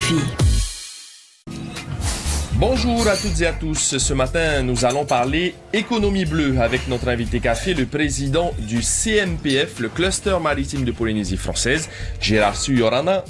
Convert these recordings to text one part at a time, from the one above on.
RFI. Bonjour à toutes et à tous. Ce matin, nous allons parler économie bleue avec notre invité café, le président du CMPF, le cluster maritime de Polynésie française, Gérard Su Yorana.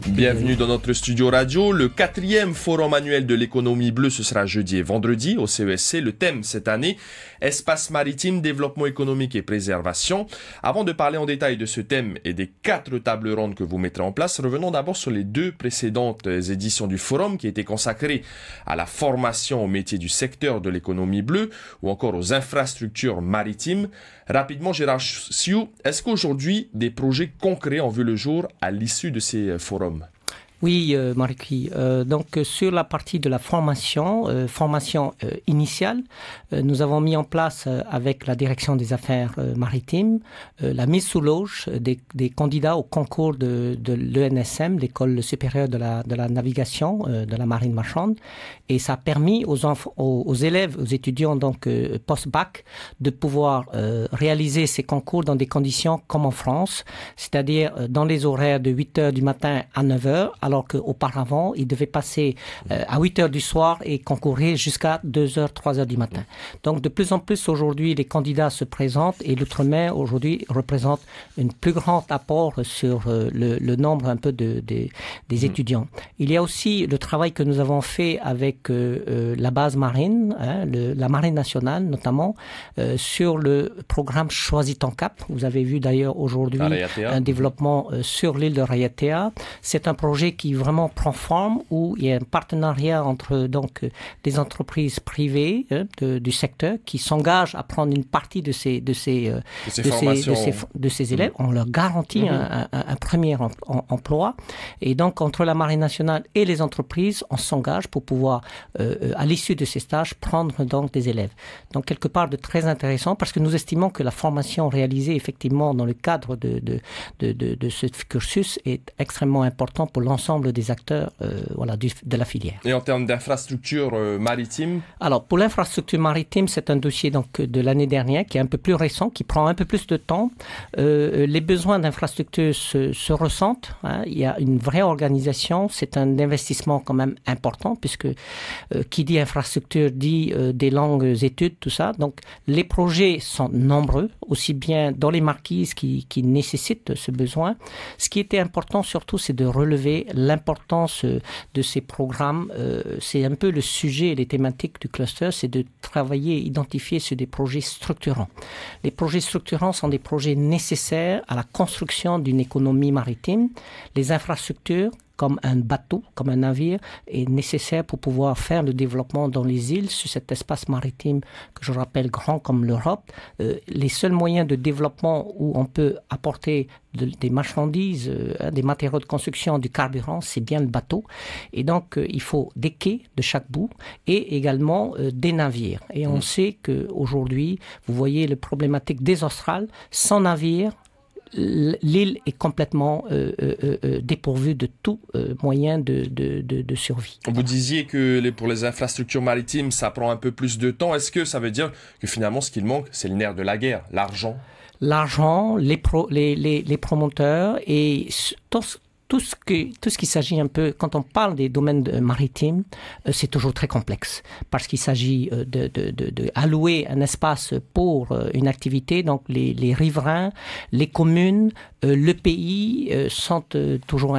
Bienvenue dans notre studio radio. Le 4e forum annuel de l'économie bleue, ce sera jeudi et vendredi au CESC. Le thème cette année, espace maritime, développement économique et préservation. Avant de parler en détail de ce thème et des 4 tables rondes que vous mettrez en place, revenons d'abord sur les 2 précédentes éditions du forum qui étaient consacrées à la formation au métier du secteur de l'économie bleue ou encore aux infrastructures maritimes. Rapidement, Gérard Siou, est-ce qu'aujourd'hui, des projets concrets ont vu le jour à l'issue de ces forums? Oui, Marie-Curie. Donc, sur la partie de la formation initiale, nous avons mis en place avec la direction des affaires maritimes la mise sous loge des candidats au concours de l'ENSM, l'École supérieure de la navigation de la marine marchande. Et ça a permis aux élèves, aux étudiants donc post-bac, de pouvoir réaliser ces concours dans des conditions comme en France, c'est-à-dire dans les horaires de 8h du matin à 9h, alors qu'auparavant, ils devaient passer à 8h du soir et concourir jusqu'à 2h, 3h du matin. Donc, de plus en plus, aujourd'hui, les candidats se présentent et l'outre-mer, aujourd'hui, représente un plus grand apport sur le nombre un peu des étudiants. Il y a aussi le travail que nous avons fait avec la base marine, la marine nationale notamment, sur le programme Choisis ton cap. Vous avez vu d'ailleurs aujourd'hui un développement sur l'île de Raiatea. C'est un projet qui vraiment prend forme, où il y a un partenariat entre donc des entreprises privées du secteur qui s'engagent à prendre une partie de ces élèves. On leur garantit un premier emploi. Et donc, entre la Marine nationale et les entreprises, on s'engage pour pouvoir, à l'issue de ces stages, prendre donc des élèves. Donc, quelque part de très intéressant, parce que nous estimons que la formation réalisée effectivement dans le cadre de ce cursus est extrêmement important pour l'ensemble des acteurs de la filière. Et en termes d'infrastructures maritimes? Alors, pour l'infrastructure maritime, c'est un dossier donc, de l'année dernière qui est un peu plus récent, qui prend un peu plus de temps. Les besoins d'infrastructures se ressentent. Il y a une vraie organisation. C'est un investissement quand même important, puisque qui dit infrastructure dit des longues études, tout ça. Donc, les projets sont nombreux, aussi bien dans les marquises qui nécessitent ce besoin. Ce qui était important surtout, c'est de relever l'importance de ces programmes. C'est un peu le sujet et les thématiques du cluster, c'est de travailler et identifier sur des projets structurants. Les projets structurants sont des projets nécessaires à la construction d'une économie maritime. Les infrastructures, comme un bateau, comme un navire, est nécessaire pour pouvoir faire le développement dans les îles, sur cet espace maritime que je rappelle grand comme l'Europe. Les seuls moyens de développement où on peut apporter des marchandises, des matériaux de construction, du carburant, c'est bien le bateau. Et donc, il faut des quais de chaque bout et également des navires. Et on sait qu'aujourd'hui, vous voyez la problématique des Australes, sans navire, l'île est complètement dépourvue de tout moyen de survie. Vous disiez que pour les infrastructures maritimes, ça prend un peu plus de temps. Est-ce que ça veut dire que finalement, ce qu'il manque, c'est le nerf de la guerre, l'argent? L'argent, les promoteurs et tout ce qui s'agit un peu, quand on parle des domaines maritimes, c'est toujours très complexe parce qu'il s'agit de allouer un espace pour une activité. Donc les riverains, les communes, le pays sont toujours,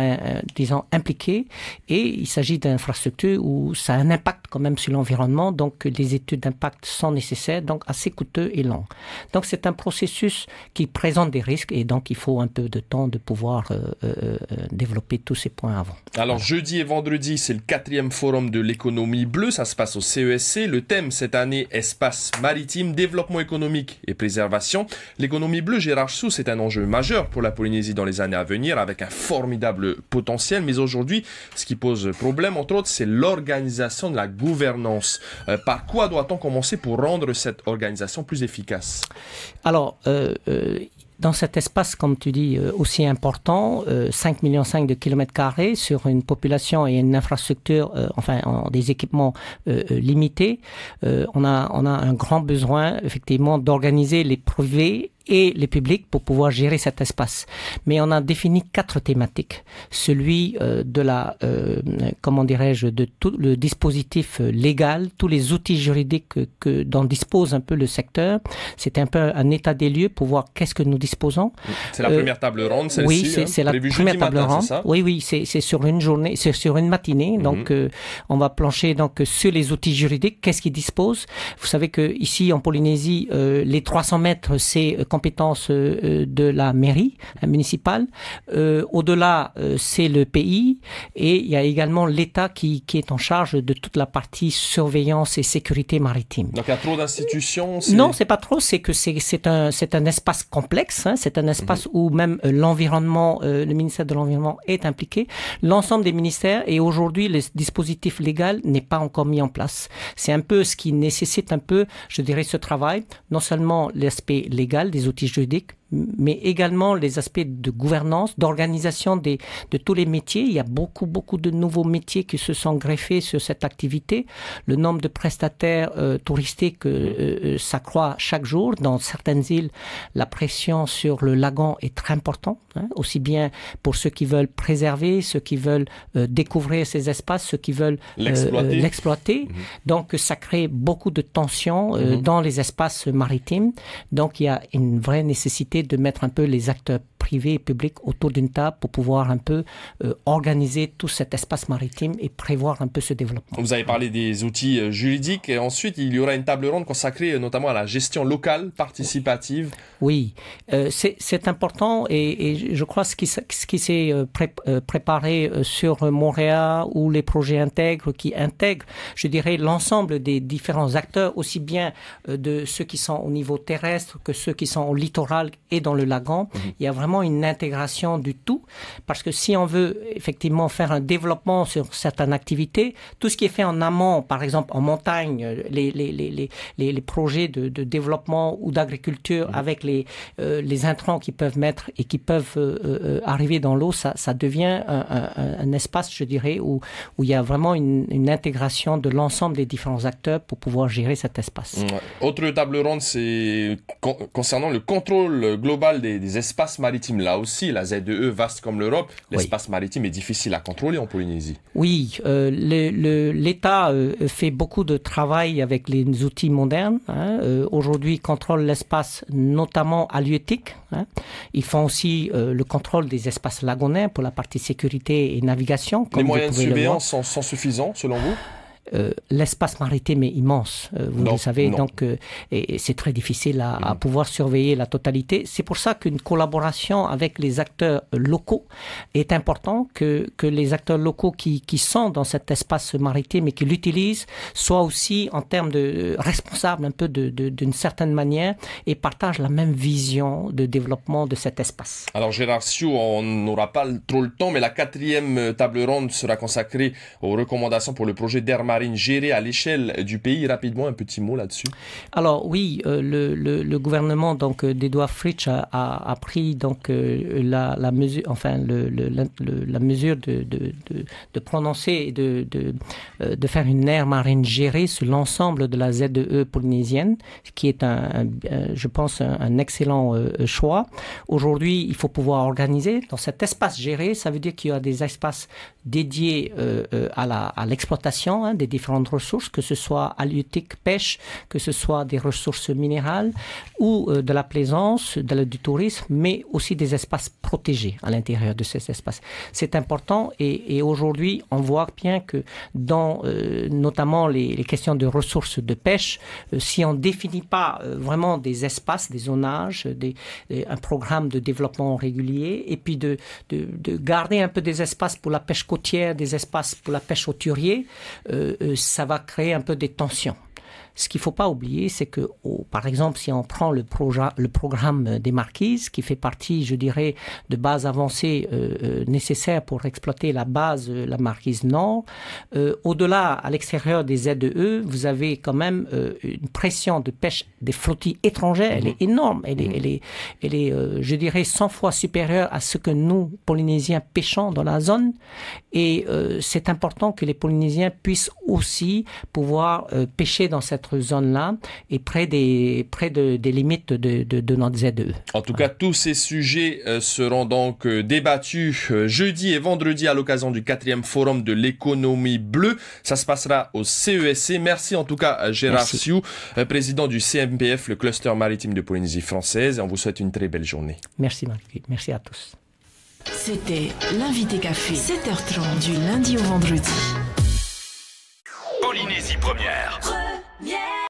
disons, impliqués, et il s'agit d'infrastructures où ça a un impact quand même sur l'environnement. Donc les études d'impact sont nécessaires, donc assez coûteux et longs. Donc c'est un processus qui présente des risques, et donc il faut un peu de temps de pouvoir développer tous ces points avant. Alors, jeudi et vendredi, c'est le 4e forum de l'économie bleue. Ça se passe au CESC. Le thème cette année, espace maritime, développement économique et préservation. L'économie bleue, Gérard Siou, c'est un enjeu majeur pour la Polynésie dans les années à venir, avec un formidable potentiel. Mais aujourd'hui, ce qui pose problème, entre autres, c'est l'organisation de la gouvernance. Par quoi doit-on commencer pour rendre cette organisation plus efficace? Alors, dans cet espace, comme tu dis, aussi important, 5,5 millions de kilomètres carrés sur une population et une infrastructure, des équipements limités, on a un grand besoin, effectivement, d'organiser les privés et les publics pour pouvoir gérer cet espace. Mais on a défini 4 thématiques. Celui de la, comment dirais-je, de tout le dispositif légal, tous les outils juridiques dont dispose un peu le secteur. C'est un peu un état des lieux pour voir qu'est-ce que nous disposons. C'est la première table ronde, celle-ci. Oui, c'est la première table ronde. Oui, c'est sur une journée, c'est sur une matinée. Donc, on va plancher donc sur les outils juridiques. Qu'est-ce qu'ils disposent? Vous savez que ici en Polynésie, les 300 mètres, c'est compétence de la mairie municipale. Au-delà, c'est le pays, et il y a également l'État qui est en charge de toute la partie surveillance et sécurité maritime. Donc il y a trop d'institutions? Non, c'est pas trop. C'est que c'est un espace complexe. Hein, c'est un espace où même l'environnement, le ministère de l'Environnement est impliqué. L'ensemble des ministères, et aujourd'hui le dispositif légal n'est pas encore mis en place. C'est un peu ce qui nécessite un peu, je dirais, ce travail. Non seulement l'aspect légal des outils juridiques, mais également les aspects de gouvernance, d'organisation de tous les métiers. Il y a beaucoup de nouveaux métiers qui se sont greffés sur cette activité. Le nombre de prestataires touristiques s'accroît chaque jour. Dans certaines îles, la pression sur le lagon est très importante, hein, aussi bien pour ceux qui veulent préserver, ceux qui veulent découvrir ces espaces, ceux qui veulent l'exploiter. Donc, ça crée beaucoup de tensions dans les espaces maritimes. Donc, il y a une vraie nécessité de mettre un peu les acteurs privés et publics autour d'une table pour pouvoir un peu organiser tout cet espace maritime et prévoir un peu ce développement. Vous avez parlé des outils juridiques, et ensuite il y aura une table ronde consacrée notamment à la gestion locale participative. Oui, c'est important, et je crois ce qui s'est préparé sur Montréal, ou les projets intègres qui intègrent, je dirais, l'ensemble des différents acteurs, aussi bien de ceux qui sont au niveau terrestre que ceux qui sont au littoral et dans le lagon. Il y a vraiment une intégration du tout, parce que si on veut effectivement faire un développement sur certaines activités, tout ce qui est fait en amont, par exemple en montagne, les projets de développement ou d'agriculture avec les intrants qu'ils peuvent mettre et qui peuvent arriver dans l'eau, ça devient un espace, je dirais, où il y a vraiment une intégration de l'ensemble des différents acteurs pour pouvoir gérer cet espace. Autre table ronde, c'est concernant le contrôle global des espaces maritimes. Là aussi, la ZEE, vaste comme l'Europe, l'espace maritime est difficile à contrôler en Polynésie. Oui, l'État fait beaucoup de travail avec les outils modernes. Hein. Aujourd'hui, contrôle l'espace, notamment halieutique. Hein. Ils font aussi le contrôle des espaces lagonnais pour la partie sécurité et navigation. Les moyens de surveillance sont suffisants, selon vous? L'espace maritime est immense, vous le savez, donc et c'est très difficile à pouvoir surveiller la totalité. C'est pour ça qu'une collaboration avec les acteurs locaux est important, que les acteurs locaux qui sont dans cet espace maritime et qui l'utilisent soient aussi en termes de responsables un peu d'une certaine manière et partagent la même vision de développement de cet espace. Alors Gérard Sioux, on n'aura pas trop le temps, mais la 4e table ronde sera consacrée aux recommandations pour le projet d'air marine gérée à l'échelle du pays. Rapidement, un petit mot là-dessus. Alors oui, le gouvernement donc d'Edouard Fritsch a pris donc la mesure, enfin la mesure de prononcer et de faire une aire marine gérée sur l'ensemble de la ZEE polynésienne, qui est je pense un excellent choix. Aujourd'hui, il faut pouvoir organiser dans cet espace géré. Ça veut dire qu'il y a des espaces dédiés à l'exploitation, hein, des différentes ressources, que ce soit halieutique, pêche, que ce soit des ressources minérales ou de la plaisance, du tourisme, mais aussi des espaces protégés à l'intérieur de ces espaces. C'est important, et aujourd'hui, on voit bien que dans notamment les questions de ressources de pêche, si on ne définit pas vraiment des espaces, des zonages, un programme de développement régulier, et puis de garder un peu des espaces pour la pêche côtière, des espaces pour la pêche au thurier, ça va créer un peu des tensions. Ce qu'il ne faut pas oublier, c'est que, par exemple, si on prend le programme des Marquises, qui fait partie, je dirais, de bases avancées nécessaires pour exploiter la Marquise Nord, au-delà, à l'extérieur des ZEE, vous avez quand même une pression de pêche des flottilles étrangères. Elle est énorme. Elle est je dirais, 100 fois supérieure à ce que nous, Polynésiens, pêchons dans la zone. Et c'est important que les Polynésiens puissent aussi pouvoir pêcher dans cette cette zone-là et près des limites de notre ZE. En tout cas, tous ces sujets seront donc débattus jeudi et vendredi à l'occasion du 4e forum de l'économie bleue. Ça se passera au CESC. Merci en tout cas Gérard Sioux, président du CMPF, le cluster maritime de Polynésie française. Et on vous souhaite une très belle journée. Merci Marc, merci à tous. C'était l'invité café, 7h30 du lundi au vendredi. Polynésie première.